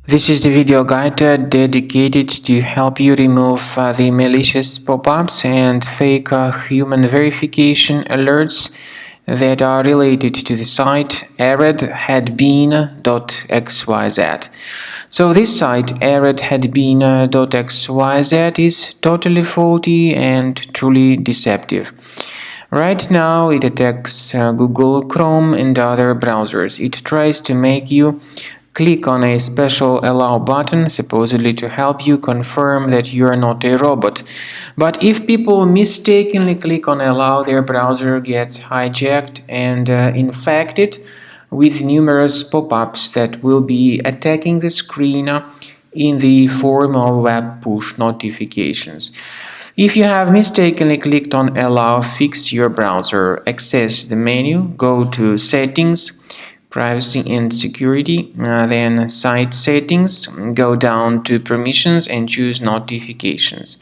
This is the video guide dedicated to help you remove the malicious pop-ups and fake human verification alerts that are related to the site Eredhadbeen.xyz. So this site Eredhadbeen.xyz is totally faulty and truly deceptive. Right now, it attacks Google Chrome and other browsers. It tries to make you click on a special allow button, supposedly to help you confirm that you are not a robot. But if people mistakenly click on allow, their browser gets hijacked and infected with numerous pop-ups that will be attacking the screen in the form of web push notifications. If you have mistakenly clicked on allow, fix your browser. Access the menu, go to settings, privacy and security, then site settings, go down to permissions and choose notifications.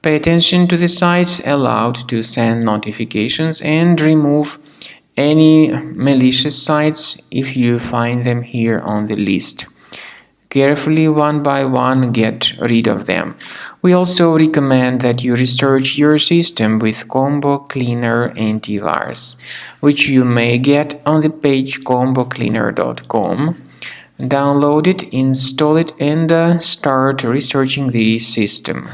Pay attention to the sites allowed to send notifications and remove any malicious sites if you find them here on the list. Carefully, one by one, get rid of them. We also recommend that you research your system with Combo Cleaner Antivirus, which you may get on the page combocleaner.com. Download it, install it, and start researching the system.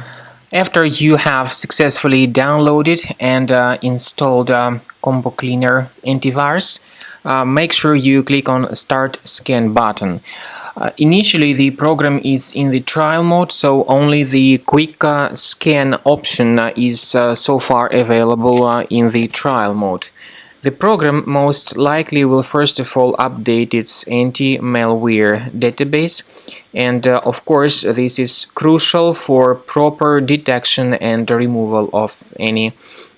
After you have successfully downloaded and installed Combo Cleaner Antivirus, make sure you click on Start Scan button. Initially, the program is in the trial mode, so only the quick scan option is so far available in the trial mode. The program most likely will first of all update its anti-malware database, and of course this is crucial for proper detection and removal of any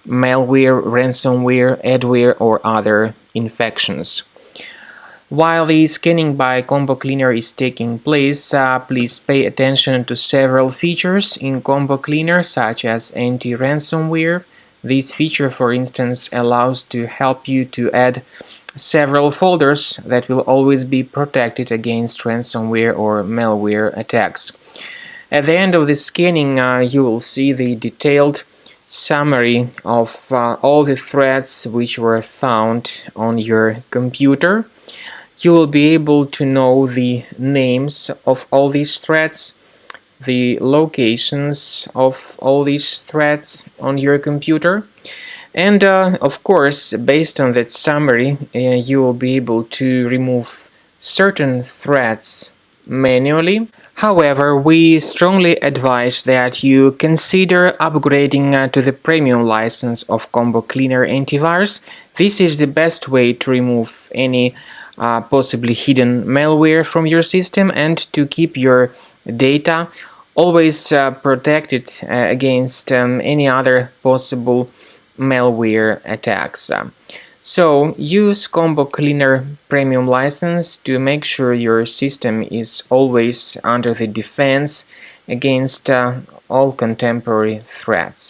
malware, ransomware, adware or other infections. While the scanning by Combo Cleaner is taking place, please pay attention to several features in Combo Cleaner, such as anti-ransomware. This feature, for instance, allows to help you to add several folders that will always be protected against ransomware or malware attacks. At the end of the scanning, you will see the detailed summary of all the threats which were found on your computer. You will be able to know the names of all these threats, the locations of all these threats on your computer, and of course, based on that summary, you will be able to remove certain threats manually. However, we strongly advise that you consider upgrading to the premium license of Combo Cleaner Antivirus. This is the best way to remove any possibly hidden malware from your system and to keep your data always protected against any other possible malware attacks. So use Combo Cleaner Premium license to make sure your system is always under the defense against all contemporary threats.